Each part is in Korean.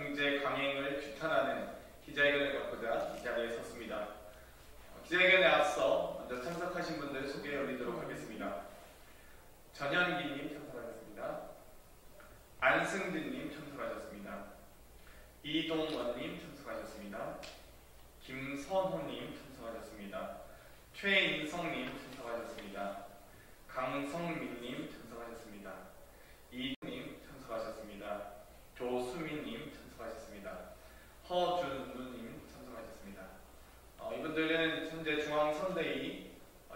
경제 강행을 규탄하는 기자회견을 갖고자 이 자리에 섰습니다. 기자회견에 앞서 먼저 참석하신 분들 소개해 올리도록 하겠습니다. 전현기님 참석하셨습니다. 안승진님 참석하셨습니다. 이동원님 참석하셨습니다. 김선호님 참석하셨습니다. 최인성님 참석하셨습니다. 강성민님 참석하셨습니다. 이님 참석하셨습니다. 조수민님 참석하셨습니다. 허준우님 참석하셨습니다. 이분들은 현재 중앙선대위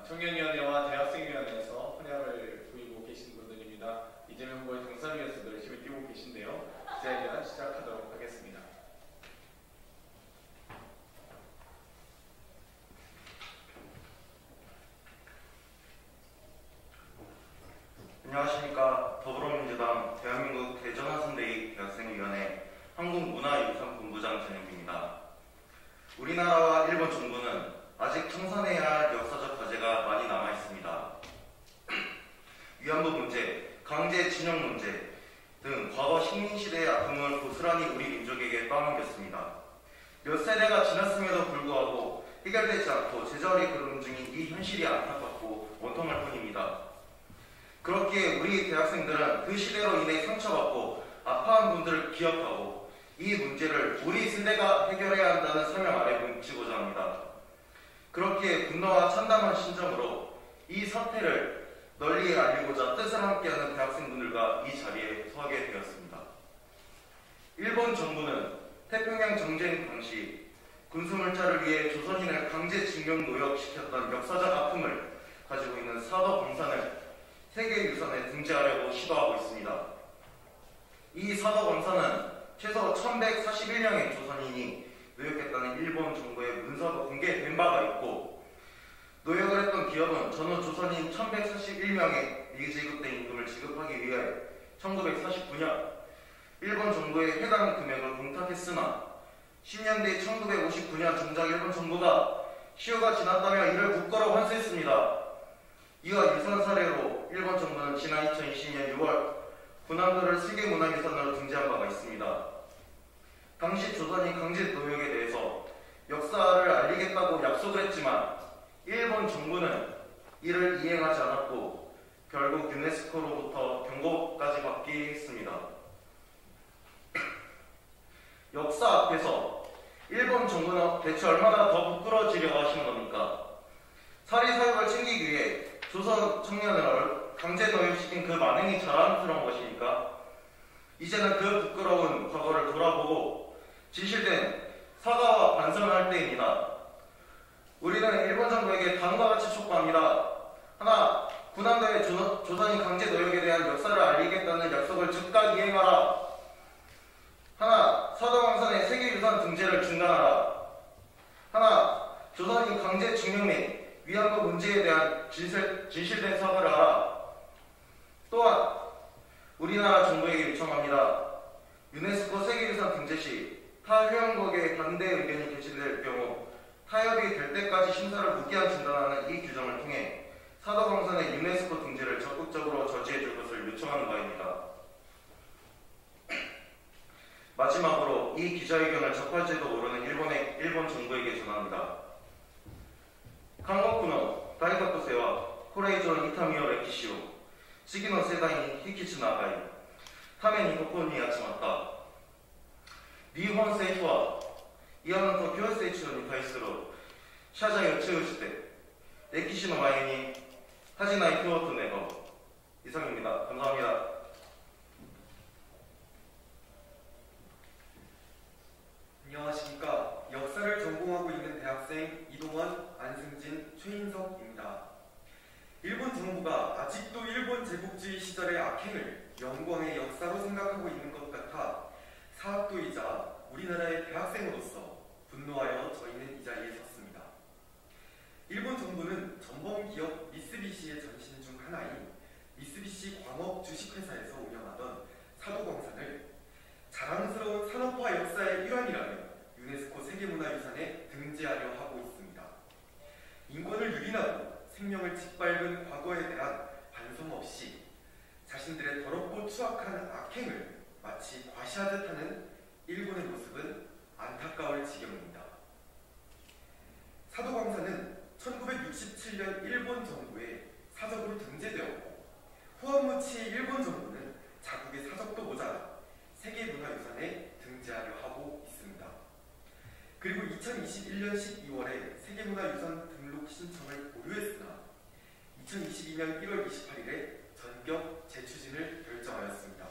청년위원회와 대학생위원회에서 활약을 보이고 계신 분들입니다. 이재명 후보의 당선 위해서도 열심히 뛰고 계신데요. 기자회견 시작하도록 하겠습니다. 안녕하십니까. 더불어민주당 대한민국 대전화선대위 대학생위원회 한국문화유산본부장 전현기입니다. 우리나라와 일본 정부는 아직 청산해야 할 역사적 과제가 많이 남아있습니다. 위안부 문제, 강제징용 문제 등 과거 식민시대의 아픔을 고스란히 우리 민족에게 떠넘겼습니다. 몇 세대가 지났음에도 불구하고 해결되지 않고 제자리 걸음 중인 이 현실이 안타깝고 원통할 뿐입니다. 그렇기에 우리 대학생들은 그 시대로 인해 상처받고 아파한 분들을 기억하고 이 문제를 우리 세대가 해결해야 한다는 사명 아래 뭉치고자 합니다. 그렇기에 분노와 참담한 심정으로 이 사태를 널리 알리고자 뜻을 함께하는 대학생분들과 이 자리에 서게 되었습니다. 일본 정부는 태평양 정전 당시 군수물자를 위해 조선인을 강제징용 노역시켰던 역사적 아픔을 가지고 있는 사도광산을 세계유산에 등재하려고 시도하고 있습니다. 이 사도광산은 최소 1141명의 조선인이 노역했다는 일본 정부의 문서가 공개된 바가 있고, 노역을 했던 기업은 전후 조선인 1141명의 미지급된 임금을 지급하기 위해 1949년 일본 정부의 해당 금액을 공탁했으나 10년대 1959년 정작 일본 정부가 시효가 지났다며 이를 국가로 환수했습니다. 이와 유사한 사례로 일본 정부는 지난 2020년 6월 군함도를 세계문화유산으로 등재한 바가 있습니다. 당시 조선인 강제 노역에 대해서 역사를 알리겠다고 약속을 했지만 일본 정부는 이를 이행하지 않았고 결국 유네스코로부터 경고까지 받게 했습니다. 역사 앞에서 일본 정부는 대체 얼마나 더 부끄러워지려고 하시는 겁니까? 사리사욕을 챙기기 위해 조선 청년을 강제 노역시킨 그 만행이 자랑스러운 것이니까 이제는 그 부끄러운 과거를 돌아보고 진실된 사과와 반성을 할 때입니다. 우리는 일본 정부에게 다음과 같이 촉구합니다. 하나, 군함도의 조선인 강제 노역에 대한 역사를 알리겠다는 약속을 즉각 이행하라. 하나, 사도광산의 세계유산 등재를 중단하라. 하나, 조선인 강제 징용 및 위안부 문제에 대한 진실된 사과를 하라. 또한 우리나라 정부에게 요청합니다. 유네스코 세계유산 등재 시 타 회원국의 반대 의견이 게시될 경우 타협이 될 때까지 심사를 무기한 중단하는 이 규정을 통해 사도광산의 유네스코 등재를 적극적으로 저지해 줄 것을 요청하는 바입니다. 마지막으로 이 기자회견을 접할지도 모르는 일본 정부에게 전합니다. 한국군은 다이가쿠세와 코레이조 이타미오 레키시오 시기노 세다이 히키츠 나가이 타메니 호코니 야치마타 니혼政府は イワナと強制中に対する謝罪を通じて歴史の前に恥じない票と願う 이상입니다. 감사합니다. 안녕하십니까. 역사를 전공하고 있는 대학생 이동원, 안승진, 최인석입니다. 일본 정부가 아직도 일본 제국주의 시절의 악행을 영광의 역사로 생각하고 있는 것 같아 사학도이자 우리나라의 대학생으로서 분노하여 저희는 이 자리에 섰습니다. 일본 정부는 전범기업 미쓰비시의 전신 중 하나인 미쓰비시 광업 주식회사에서 운영하던 사도광산을 자랑스러운 산업화 역사의 일환이라며 유네스코 세계문화유산에 등재하려 하고 있습니다. 인권을 유린하고 생명을 짓밟은 과거에 대한 반성 없이 자신들의 더럽고 추악한 악행을 마치 과시하듯 하는 일본의 그리고 2021년 12월에 세계문화유산 등록 신청을 보류했으나 2022년 1월 28일에 전격 재추진을 결정하였습니다.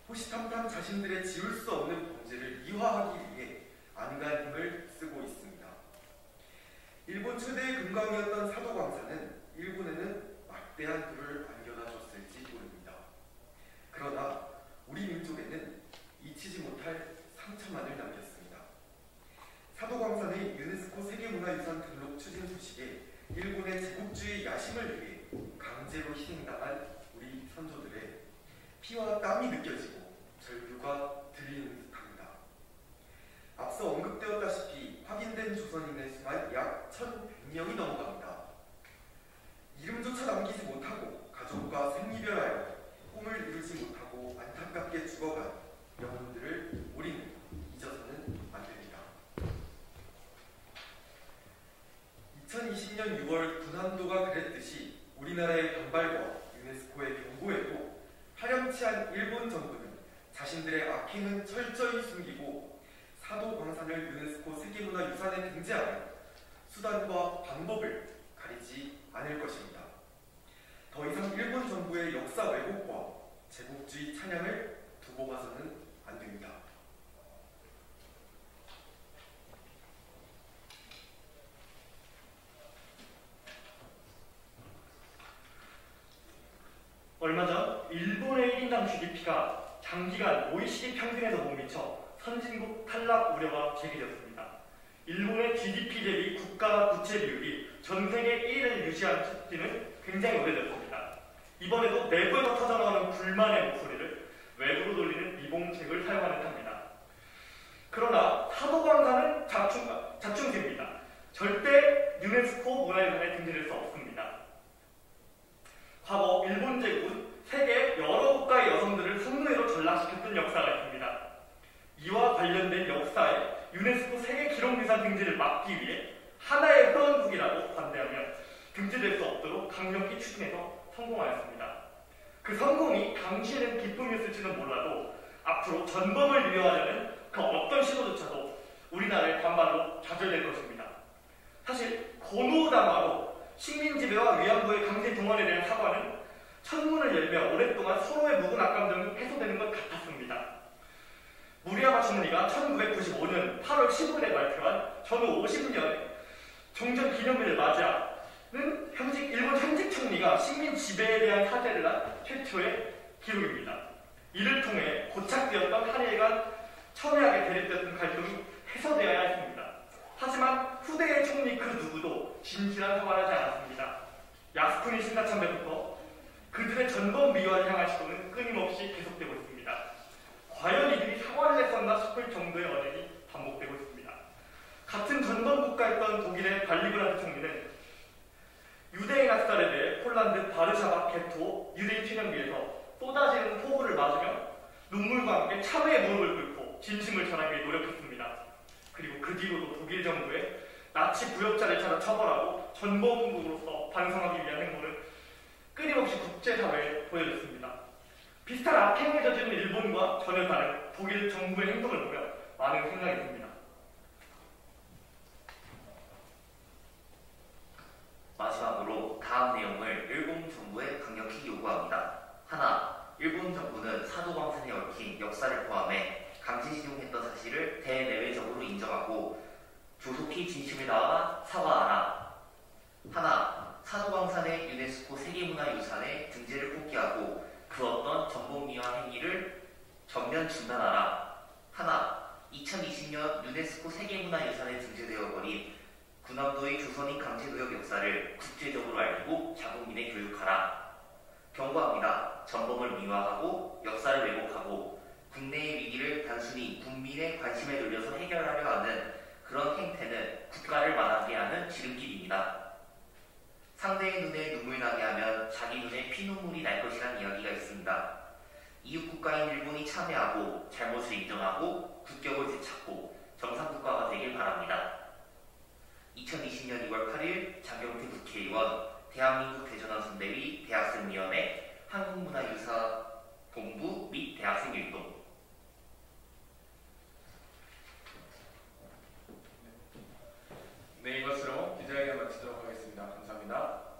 호시탐탐 자신들의 지울 수 없는 범죄를 미화하기 위해 안간 힘을 쓰고 있습니다. 일본 최대의 금광이었던 사도광산은 일본에는 막대한 부를 안겨다 줬을지 모릅니다. 그러나 우리 민족에는 잊히지 못할 상처만을 남겼습니다. 사도광산의 유네스코 세계문화유산 등록 추진 소식에 일본의 제국주의 야심을 위해 강제로 희생당한 우리 선조들의 피와 땀이 느껴지고 절규가 들리는 듯합니다. 앞서 언급되었다시피 확인된 조선인의 수만 약 1,100명이 넘어갑니다. 이름조차 남기지 못하고 가족과 생이별하여 꿈을 이루지 못하고 안타깝게 죽어간 영혼들을 우리는 잊어서는 안 됩니다. 2020년 6월 군함도가 그랬듯이 우리나라의 반발과 유네스코의 경고에도 파렴치한 일본 정부는 자신들의 악행은 철저히 숨기고 사도광산을 유네스코 세계문화유산에 등재하는 수단과 방법을 가리지 않을 것입니다. 더 이상 일본 정부의 역사 왜곡과 제국주의 찬양을 두고 봐서는 안 됩니다. 얼마 전 일본의 1인당 GDP가 장기간 OECD 평균에서 못 미쳐 선진국 탈락 우려가 제기되었습니다. 일본의 GDP 대비 국가 부채 비율이 전 세계 1위를 유지한 지는 굉장히 오래됐습니다. 이번에도 내부에서 터져나오는 불만의 목소리를 외부로 돌리는 미봉책을 사용하는 탑니다. 그러나 사도광산은 자충수입니다. 절대 유네스코 문화유산에 등재될 수 없습니다. 과거 일본 제국은 세계 여러 국가의 여성들을 성노예로 전락시켰던 역사가 있습니다. 이와 관련된 역사에 유네스코 세계 기록유산 등재를 막기 위해 하나의 회원국이라고 반대하며 등재될 수 없도록 강력히 추진해서 성공하였습니다. 그 성공이 당시에는 기쁨이었을지는 몰라도 앞으로 전범을 미화하려는 그 어떤 시도조차도 우리나라의 반발로 좌절될 것입니다. 사실 고노담화로 식민지배와 위안부의 강제 동원에 대한 사과는 천문을 열며 오랫동안 서로의 묵은 악감정이 해소되는 것 같았습니다. 무리야마 총리가 1995년 8월 15일에 발표한 전후 50년 종전 기념일을 맞이하는 일본 현직 총리가 식민 지배에 대한 사죄를 한 최초의 기록입니다. 이를 통해 고착되었던 한일 간 첨예하게 대립되었던 갈등이 해소되어야 했습니다. 하지만 후대의 총리 그 누구도 진실한 사과를 하지 않았습니다. 야스쿠니 신사참배부터 그들의 전범 미화를 향한 시도는 끊임없이 계속되고 있습니다. 과연 이들이 사과를 했었나 싶을 정도의 언행이 반복되고 있습니다. 같은 전범 국가였던 독일의 발리브란트 총리는 유대인 학살에 대해 폴란드 바르샤바 게토 유대인 춘향비에서 쏟아지는 폭우를 맞으며 눈물과 함께 참회의 무릎을 꿇고 진심을 전하기 위해 노력했습니다. 그리고 그 뒤로도 독일 정부의 나치 부역자를 찾아 처벌하고 전범국으로서 반성하기 위한 행보를 끊임없이 국제사회에 보여줬습니다. 비슷한 악행을 저지른 일본과 전혀 다른 독일 정부의 행동을 보며 많은 생각이 듭니다. 마지막으로 다음 내용을 일본 정부에 강력히 요구합니다. 하나, 일본 정부는 사도광산에 얽힌 역사를 포함해 강제징용했던 사실을 대내외적으로 인정하고 조속히 진심을 다하 사과하라. 하나, 사도광산의 유네스코 세계문화유산에 등재를 포기하고 그 어떤 정보미화 행위를 전면 중단하라. 하나, 2020년 유네스코 세계문화유산에 등재되어 버린 군함도의 조선인 강제노역 역사를 국제적으로 알리고 자국민에 교육하라. 경고합니다. 전범을 미화하고 역사를 왜곡하고 국내의 위기를 단순히 국민의 관심에 돌려서 해결하려 하는 그런 행태는 국가를 망하게 하는 지름길입니다. 상대의 눈에 눈물 나게 하면 자기 눈에 피눈물이 날 것이라는 이야기가 있습니다. 이웃 국가인 일본이 참여하고 잘못을 인정하고 국격을 되찾고 정상국가가 되길 바랍니다. 2020년 2월 8일 장경태 국회의원, 대한민국 대전환 선대위 대학생위원회 한국문화유산본부 및 대학생일동. 마치도록 하겠습니다. 감사합니다.